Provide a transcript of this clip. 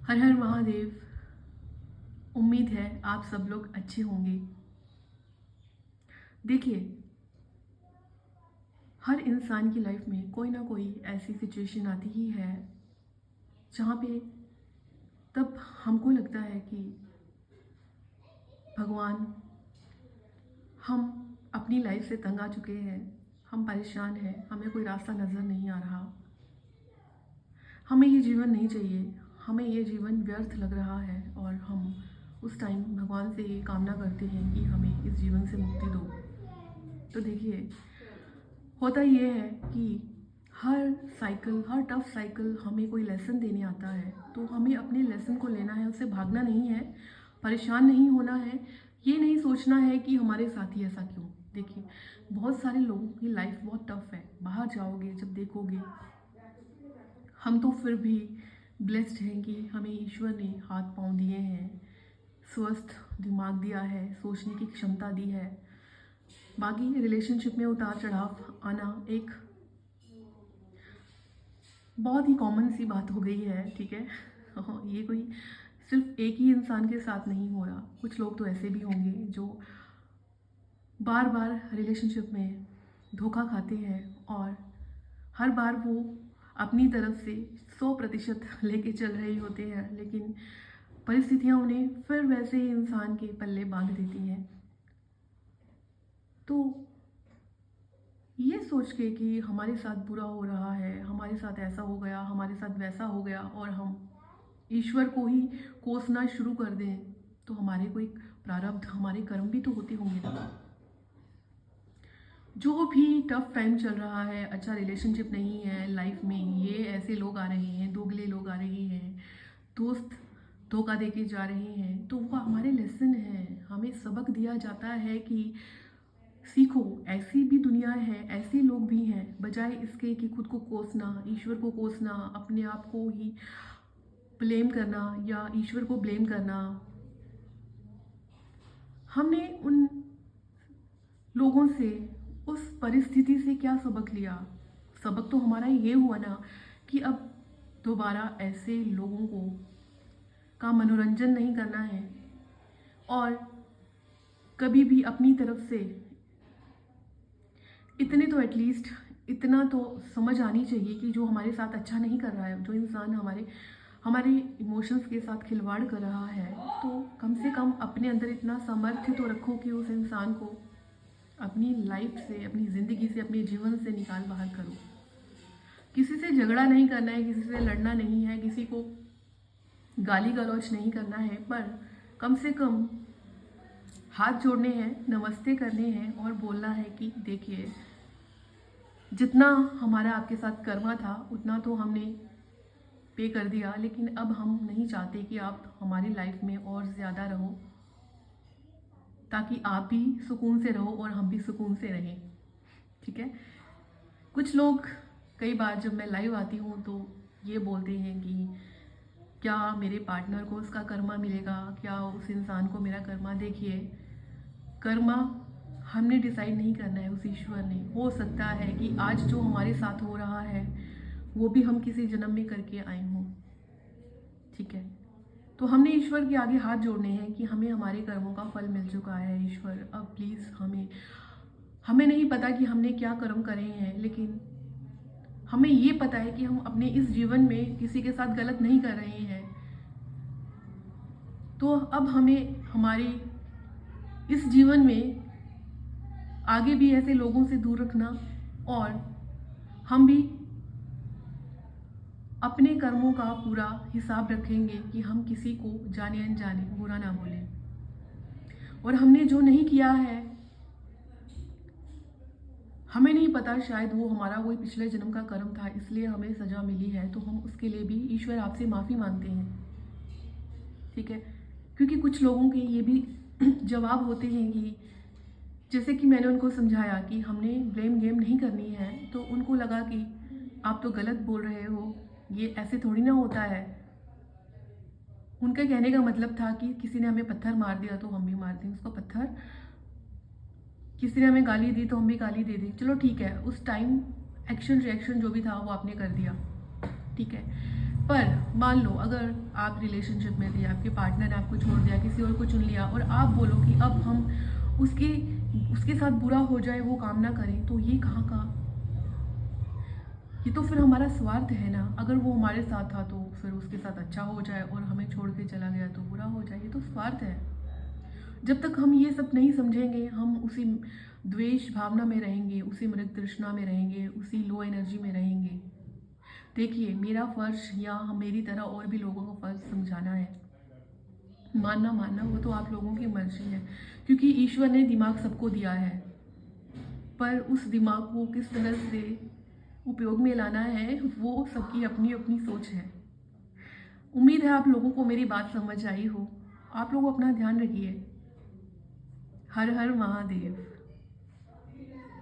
हर हर महादेव। उम्मीद है आप सब लोग अच्छे होंगे। देखिए, हर इंसान की लाइफ में कोई ना कोई ऐसी सिचुएशन आती ही है जहाँ पे तब हमको लगता है कि भगवान, हम अपनी लाइफ से तंग आ चुके हैं, हम परेशान हैं, हमें कोई रास्ता नज़र नहीं आ रहा, हमें ये जीवन नहीं चाहिए, हमें ये जीवन व्यर्थ लग रहा है और हम उस टाइम भगवान से ये कामना करते हैं कि हमें इस जीवन से मुक्ति दो। तो देखिए, होता ये है कि हर टफ साइकिल हमें कोई लेसन देने आता है, तो हमें अपने लेसन को लेना है, उससे भागना नहीं है, परेशान नहीं होना है, ये नहीं सोचना है कि हमारे साथ ही ऐसा क्यों। देखिए, बहुत सारे लोगों की लाइफ बहुत टफ है, बाहर जाओगे जब देखोगे, हम तो फिर भी ब्लेस्ड हैं कि हमें ईश्वर ने हाथ पाँव दिए हैं, स्वस्थ दिमाग दिया है, सोचने की क्षमता दी है। बाकी रिलेशनशिप में उतार चढ़ाव आना एक बहुत ही कॉमन सी बात हो गई है, ठीक है। ये कोई सिर्फ एक ही इंसान के साथ नहीं हो रहा, कुछ लोग तो ऐसे भी होंगे जो बार बार रिलेशनशिप में धोखा खाते हैं और हर बार वो अपनी तरफ से 100% लेके चल रहे होते हैं, लेकिन परिस्थितियाँ उन्हें फिर वैसे ही इंसान के पल्ले बांध देती हैं। तो ये सोच के कि हमारे साथ बुरा हो रहा है, हमारे साथ ऐसा हो गया, हमारे साथ वैसा हो गया, और हम ईश्वर को ही कोसना शुरू कर दें, तो हमारे कोई प्रारब्ध, हमारे कर्म भी तो होते होंगे ना। जो भी टफ टाइम चल रहा है, अच्छा रिलेशनशिप नहीं है लाइफ में, ये ऐसे लोग आ रहे हैं, दोगले लोग आ रहे हैं, दोस्त धोखा दे के जा रहे हैं, तो वो हमारे लेसन है, हमें सबक दिया जाता है कि सीखो, ऐसी भी दुनिया है, ऐसे लोग भी हैं। बजाय इसके कि खुद को कोसना, ईश्वर को कोसना, अपने आप को ही ब्लेम करना या ईश्वर को ब्लेम करना, हमने उन लोगों से, उस परिस्थिति से क्या सबक लिया? सबक तो हमारा ये हुआ ना कि अब दोबारा ऐसे लोगों को का मनोरंजन नहीं करना है, और कभी भी अपनी तरफ से इतने तो एटलीस्ट इतना तो समझ आनी चाहिए कि जो हमारे साथ अच्छा नहीं कर रहा है, जो इंसान हमारे हमारे इमोशंस के साथ खिलवाड़ कर रहा है, तो कम से कम अपने अंदर इतना सामर्थ्य तो रखो कि उस इंसान को अपनी लाइफ से, अपनी ज़िंदगी से, अपने जीवन से निकाल बाहर करो। किसी से झगड़ा नहीं करना है, किसी से लड़ना नहीं है, किसी को गाली गलौज नहीं करना है, पर कम से कम हाथ जोड़ने हैं, नमस्ते करने हैं और बोलना है कि देखिए, जितना हमारा आपके साथ कर्मा था उतना तो हमने पे कर दिया, लेकिन अब हम नहीं चाहते कि आप हमारी लाइफ में और ज़्यादा रहो, ताकि आप भी सुकून से रहो और हम भी सुकून से रहें, ठीक है। कुछ लोग, कई बार जब मैं लाइव आती हूँ तो ये बोलते हैं कि क्या मेरे पार्टनर को उसका कर्मा मिलेगा, क्या उस इंसान को मेरा कर्मा। देखिए, कर्मा हमने डिसाइड नहीं करना है, उस ईश्वर ने। हो सकता है कि आज जो हमारे साथ हो रहा है वो भी हम किसी जन्म में करके आए हों, ठीक है। तो हमने ईश्वर के आगे हाथ जोड़ने हैं कि हमें हमारे कर्मों का फल मिल चुका है, ईश्वर अब प्लीज़ हमें नहीं पता कि हमने क्या कर्म करे हैं, लेकिन हमें ये पता है कि हम अपने इस जीवन में किसी के साथ गलत नहीं कर रहे हैं। तो अब हमें हमारे इस जीवन में आगे भी ऐसे लोगों से दूर रखना, और हम भी अपने कर्मों का पूरा हिसाब रखेंगे कि हम किसी को जाने अनजाने बुरा ना बोलें, और हमने जो नहीं किया है, हमें नहीं पता, शायद वो हमारा कोई पिछले जन्म का कर्म था, इसलिए हमें सज़ा मिली है, तो हम उसके लिए भी ईश्वर आपसे माफ़ी मांगते हैं, ठीक है। क्योंकि कुछ लोगों के ये भी जवाब होते हैं कि जैसे कि मैंने उनको समझाया कि हमने ब्लेम गेम नहीं करनी है, तो उनको लगा कि आप तो गलत बोल रहे हो, ये ऐसे थोड़ी ना होता है। उनका कहने का मतलब था कि किसी ने हमें पत्थर मार दिया तो हम भी मार दें उसको पत्थर, किसी ने हमें गाली दी तो हम भी गाली दे दें। चलो ठीक है, उस टाइम एक्शन रिएक्शन जो भी था वो आपने कर दिया, ठीक है। पर मान लो अगर आप रिलेशनशिप में थे, आपके पार्टनर ने आपको छोड़ दिया, किसी और को चुन लिया, और आप बोलो कि अब हम उसकी उसके साथ बुरा हो जाए, वो काम ना करें, तो ये कहाँ का, ये तो फिर हमारा स्वार्थ है ना। अगर वो हमारे साथ था तो फिर उसके साथ अच्छा हो जाए, और हमें छोड़ के चला गया तो बुरा हो जाए, ये तो स्वार्थ है। जब तक हम ये सब नहीं समझेंगे, हम उसी द्वेष भावना में रहेंगे, उसी मृग तृष्णा में रहेंगे, उसी लो एनर्जी में रहेंगे। देखिए, मेरा फ़र्ज़ या मेरी तरह और भी लोगों का फ़र्ज़ समझाना है। मानना मानना वो तो आप लोगों की मर्ज़ी है, क्योंकि ईश्वर ने दिमाग सबको दिया है, पर उस दिमाग को किस तरह से उपयोग में लाना है, वो सबकी अपनी अपनी सोच है। उम्मीद है आप लोगों को मेरी बात समझ आई हो। आप लोग अपना ध्यान रखिए। हर हर महादेव।